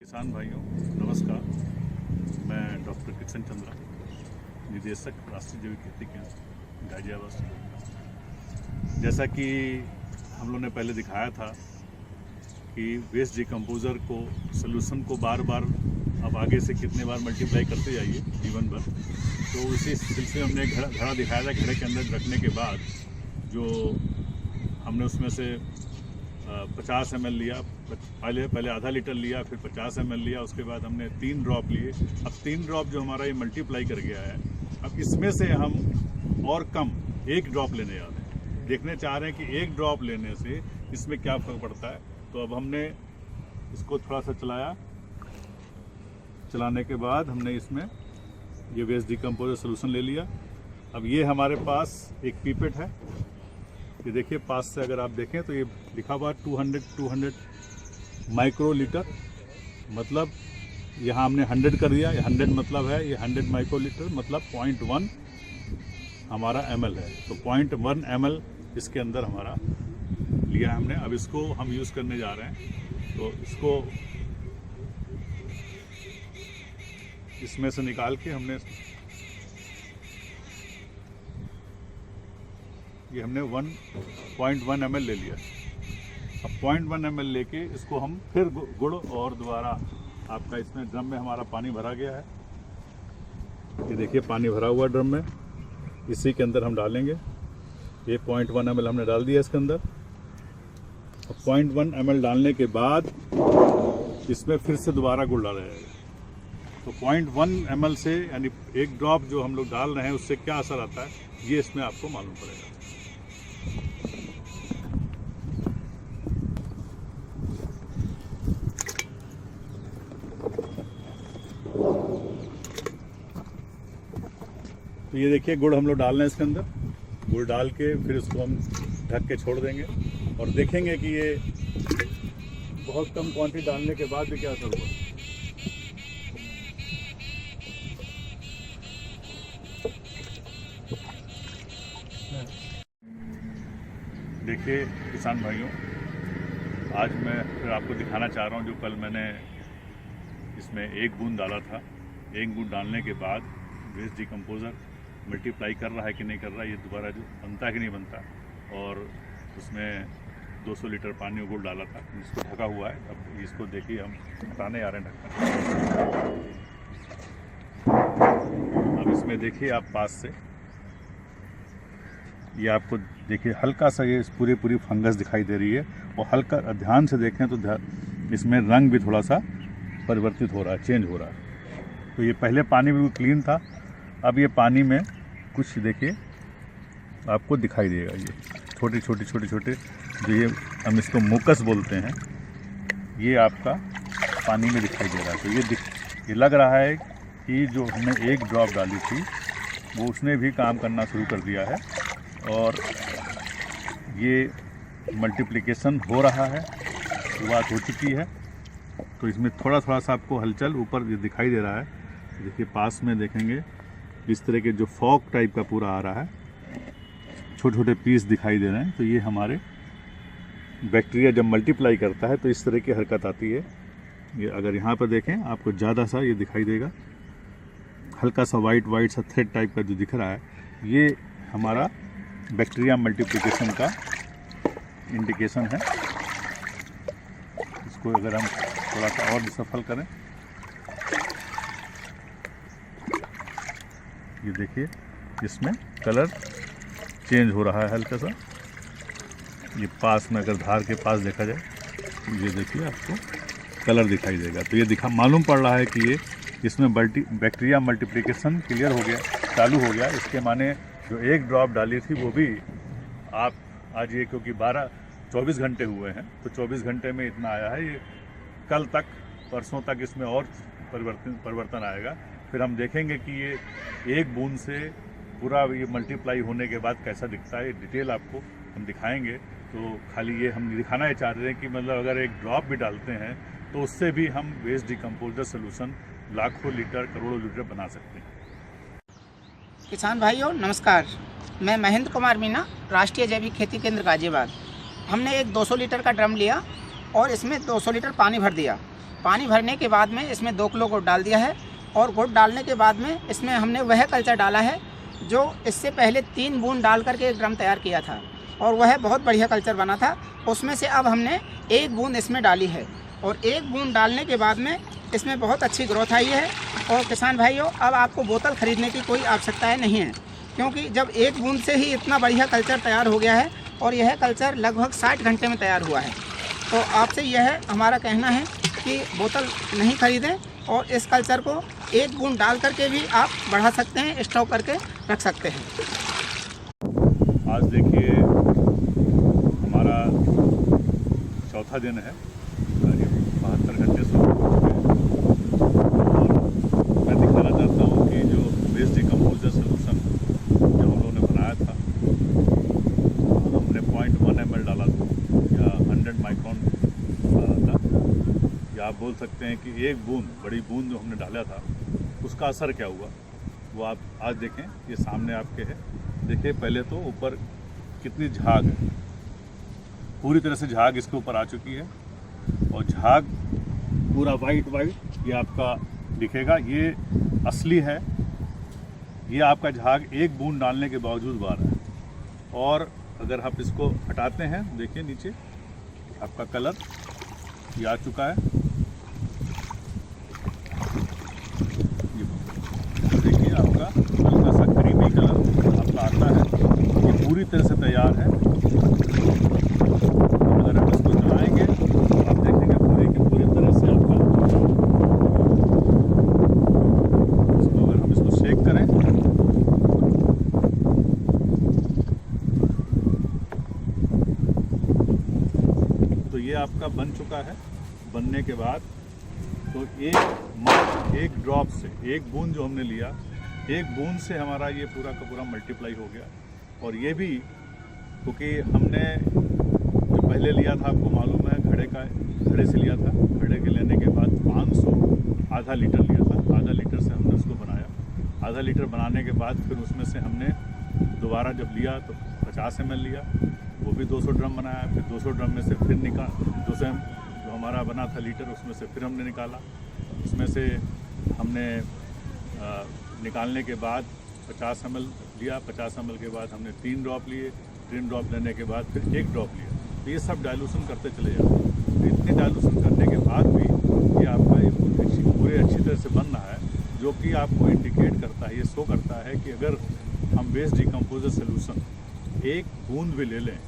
किसान भाइयों नमस्कार। मैं डॉक्टर किशन चंद्रा, निदेशक राष्ट्रीय जैविक खेती केंद्र गाजियाबाद। जैसा कि हम लोग ने पहले दिखाया था कि वेस्ट डिकम्पोज़र को सोल्यूशन को बार बार अब आगे से कितने बार मल्टीप्लाई करते जाइए जीवन भर, तो उसी सिलसिले में हमने घड़ा दिखाया था। घड़े के अंदर रखने के बाद जो हमने उसमें से 50 ml लिया, पहले आधा लीटर लिया, फिर 50 ml लिया, उसके बाद हमने 3 ड्रॉप लिए। अब 3 ड्रॉप जो हमारा ये मल्टीप्लाई कर गया है, अब इसमें से हम और कम 1 ड्रॉप लेने जा रहे हैं। देखने चाह रहे हैं कि 1 ड्रॉप लेने से इसमें क्या फ़र्क पड़ता है। तो अब हमने इसको थोड़ा सा चलाया, चलाने के बाद हमने इसमें ये वेस्ट डिकम्पोजर सोल्यूशन ले लिया। अब ये हमारे पास एक पीपेट है, ये देखिए पास से अगर आप देखें तो ये लिखा हुआ 200 माइक्रो लीटर, मतलब यहाँ हमने 100 कर दिया। ये 100 मतलब है, ये 100 माइक्रो लीटर मतलब 0.1 हमारा ml है। तो 0.1 ml इसके अंदर हमारा लिया हमने। अब इसको हम यूज़ करने जा रहे हैं। तो इसको इसमें से निकाल के हमने ये हमने 1.1 ml ले लिया। अब 0.1 ml लेके इसको हम फिर गुड़ और दोबारा आपका इसमें ड्रम में हमारा पानी भरा गया है। ये देखिए पानी भरा हुआ ड्रम में, इसी के अंदर हम डालेंगे। ये 0.1 ml हमने डाल दिया इसके अंदर। अब 0.1 ml डालने के बाद इसमें फिर से दोबारा गुड़ डाला जाएगा। तो 0.1 ml से यानी 1 ड्रॉप जो हम लोग डाल रहे हैं उससे क्या असर आता है, ये इसमें आपको मालूम पड़ेगा। तो ये देखिए गुड़ हम लोग डाल रहे हैं इसके अंदर। गुड़ डाल के फिर इसको हम ढक के छोड़ देंगे और देखेंगे कि ये बहुत कम क्वांटिटी डालने के बाद भी क्या असर हुआ। देखिए किसान भाइयों, आज मैं फिर आपको दिखाना चाह रहा हूँ जो कल मैंने इसमें 1 बूंद डाला था। 1 बूंद डालने के बाद वेस्ट डिकम्पोज़र मल्टीप्लाई कर रहा है कि नहीं कर रहा है, ये दोबारा जो बनता है कि नहीं बनता। और उसमें 200 लीटर पानी गुड़ डाला था, इसको ढका हुआ है। अब इसको देखिए हम हटाने आ रहे हैं ढक्कन। अब इसमें देखिए आप पास से, ये आपको देखिए हल्का सा ये पूरी फंगस दिखाई दे रही है। और हल्का ध्यान से देखें तो इसमें रंग भी थोड़ा सा परिवर्तित हो रहा है, चेंज हो रहा है। तो ये पहले पानी बिल्कुल क्लीन था, अब ये पानी में कुछ देखिए आपको दिखाई देगा। ये छोटे जो ये हम इसको मुकस बोलते हैं, ये आपका पानी में दिखाई दे रहा है। तो ये लग रहा है कि जो हमने 1 ड्रॉप डाली थी वो उसने भी काम करना शुरू कर दिया है और ये मल्टीप्लिकेशन हो रहा है, शुरुआत हो चुकी है। तो इसमें थोड़ा सा आपको हलचल ऊपर ये दिखाई दे रहा है। देखिए पास में देखेंगे इस तरह के जो फॉग टाइप का पूरा आ रहा है, छोटे पीस दिखाई दे रहे हैं। तो ये हमारे बैक्टीरिया जब मल्टीप्लाई करता है तो इस तरह की हरकत आती है। ये अगर यहाँ पर देखें आपको ज़्यादा सा ये दिखाई देगा, हल्का सा वाइट सा थ्रेड टाइप का जो दिख रहा है, ये हमारा बैक्टीरिया मल्टीप्लिकेशन का इंडिकेशन है। इसको अगर हम थोड़ा सा और सफल करें, ये देखिए इसमें कलर चेंज हो रहा है हल्का सा। ये पास में अगर धार के पास देखा जाए तो ये देखिए आपको कलर दिखाई देगा। तो ये मालूम पड़ रहा है कि ये इसमें बैक्टीरिया मल्टीप्लिकेशन क्लियर हो गया, चालू हो गया। इसके माने जो 1 ड्रॉप डाली थी वो भी आप आज ये क्योंकि 24 घंटे हुए हैं तो 24 घंटे में इतना आया है। ये कल तक परसों तक इसमें और परिवर्तन आएगा। फिर हम देखेंगे कि ये 1 बूंद से पूरा ये मल्टीप्लाई होने के बाद कैसा दिखता है। डिटेल आपको हम दिखाएंगे। तो खाली ये हम दिखाना ही चाह रहे हैं कि मतलब अगर 1 ड्रॉप भी डालते हैं तो उससे भी हम वेस्ट डिकम्पोजर सोल्यूशन लाखों लीटर करोड़ों लीटर बना सकते हैं। किसान भाइयों नमस्कार, मैं महेंद्र कुमार मीना, राष्ट्रीय जैविक खेती केंद्र गाजियाबाद। हमने एक 200 लीटर का ड्रम लिया और इसमें 200 लीटर पानी भर दिया पानी भरने के बाद में इसमें 2 किलो गुड़ डाल दिया है और गुड़ डालने के बाद में इसमें हमने वह कल्चर डाला है जो इससे पहले 3 बूंद डाल करके एक ड्रम तैयार किया था और वह बहुत बढ़िया कल्चर बना था। उसमें से अब हमने 1 बूंद इसमें डाली है और 1 बूंद डालने के बाद में इसमें बहुत अच्छी ग्रोथ आई है। और किसान भाइयों, अब आपको बोतल ख़रीदने की कोई आवश्यकता नहीं है, क्योंकि जब 1 बूंद से ही इतना बढ़िया कल्चर तैयार हो गया है और यह कल्चर लगभग 60 घंटे में तैयार हुआ है। तो आपसे यह हमारा कहना है कि बोतल नहीं खरीदें और इस कल्चर को 1 बूंद डाल करके भी आप बढ़ा सकते हैं, स्टॉक करके रख सकते हैं। आज देखिए हमारा चौथा दिन है, करीब 72 घंटे से और मैं दिखाना चाहता हूँ कि जो वेस्ट डिकम्पोजर सोल्यूशन जो हम लोगों ने बनाया था, हमने 0.1 ml डाला था या 100 माइक्रोन डाला था, या आप बोल सकते हैं कि 1 बूंद, बड़ी बूंद जो हमने डाला था उसका असर क्या हुआ वो आप आज देखें। ये सामने आपके है, देखिए पहले तो ऊपर कितनी झाग है, पूरी तरह से झाग इसके ऊपर आ चुकी है और झाग पूरा वाइट ये आपका दिखेगा, ये असली है। ये आपका झाग 1 बूंद डालने के बावजूद बाहर है। और अगर आप इसको हटाते हैं, देखिए नीचे आपका कलर ये आ चुका है, ये देखिए आपका हल्का सा क्रीमी कलर आपका आता है। ये पूरी तरह से तैयार है। अगर हम इसको चलाएंगे तो आप देखेंगे पूरी तरह से आपका, इसको अगर हम इसको शेक करें तो ये आपका बन चुका है। बनने के बाद तो एक ड्रॉप से, 1 बूंद जो हमने लिया, 1 बूंद से हमारा ये पूरा का पूरा मल्टीप्लाई हो गया। और ये भी क्योंकि हमने जो पहले लिया था, आपको मालूम है, घड़े से लिया था। घड़े के लेने के बाद 500 आधा लीटर लिया था, आधा लीटर से हमने उसको बनाया। आधा लीटर बनाने के बाद फिर उसमें से हमने दोबारा जब लिया तो 50 ml लिया, वो भी 200 ड्रम बनाया। फिर 200 ड्रम में से फिर 200 जो हमारा बना था लीटर, उसमें से फिर हमने निकाला। उसमें से हमने निकालने के बाद 50 ml लिया। 50 ml के बाद हमने 3 ड्रॉप लिए। 3 ड्रॉप लेने के बाद फिर 1 ड्रॉप लिया। तो ये सब डाइल्यूशन करते चले जाते हैं। तो इतने डाइल्यूशन करने के बाद भी ये आपका ये पूरे अच्छी तरह से बन रहा है, जो कि आपको इंडिकेट करता है, ये शो करता है कि अगर हम वेस्ट डिकम्पोजर सोल्यूशन 1 बूंद भी ले लें,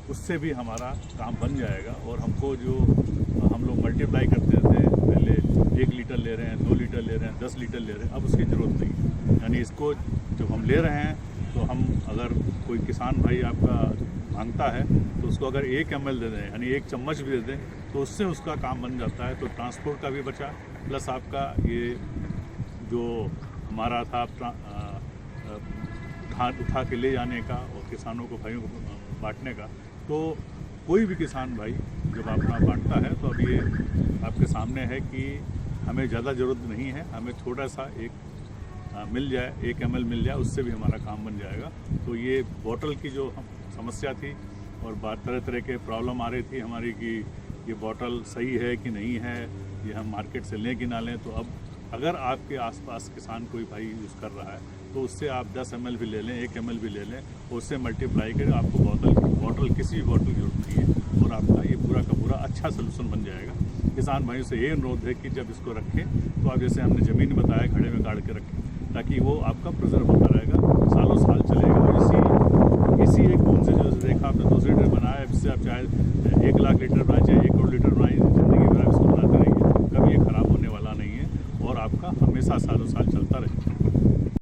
उससे भी हमारा काम बन जाएगा। और हमको जो हम लोग मल्टीप्लाई करते थे, पहले 1 लीटर ले रहे हैं, 2 लीटर ले रहे हैं, 10 लीटर ले रहे हैं, अब उसकी ज़रूरत नहीं है। यानी इसको जब हम ले रहे हैं तो हम, अगर कोई किसान भाई आपका मांगता है तो उसको अगर 1 ml दे दें, यानी 1 चम्मच भी दे दें, तो उससे उसका काम बन जाता है। तो ट्रांसपोर्ट का भी बचा, प्लस आपका ये जो हमारा था उठा के ले जाने का और किसानों को, भाइयों को बांटने का। तो कोई भी किसान भाई जब अपना बांटता है तो अब ये आपके सामने है कि हमें ज़्यादा ज़रूरत नहीं है, हमें छोटा सा मिल जाए, 1 ml मिल जाए, उससे भी हमारा काम बन जाएगा। तो ये बोतल की जो समस्या थी और तरह तरह के प्रॉब्लम आ रही थी हमारी कि ये बोतल सही है कि नहीं है, ये हम मार्केट से लें कि ना लें। तो अब अगर आपके आसपास किसान कोई भाई यूज़ कर रहा है तो उससे आप 10 ml भी ले लें, 1 ml भी ले लें, उससे मल्टीप्लाई करें, आपको बोतल किसी भी बोतल की जरूरत नहीं है और आपका ये पूरा का पूरा अच्छा सोल्यूशन बन जाएगा। किसान भाइयों से ये अनुरोध है कि जब इसको रखें तो आप, जैसे हमने ज़मीन में बताया, घड़े में गाड़ के रखें, ताकि वो आपका प्रिजर्व होता रहेगा, सालों साल चलेगा। इसी 1 बूंद से, जो देखा आपने 200 लीटर बनाया, इससे आप चाहे 1 लाख लीटर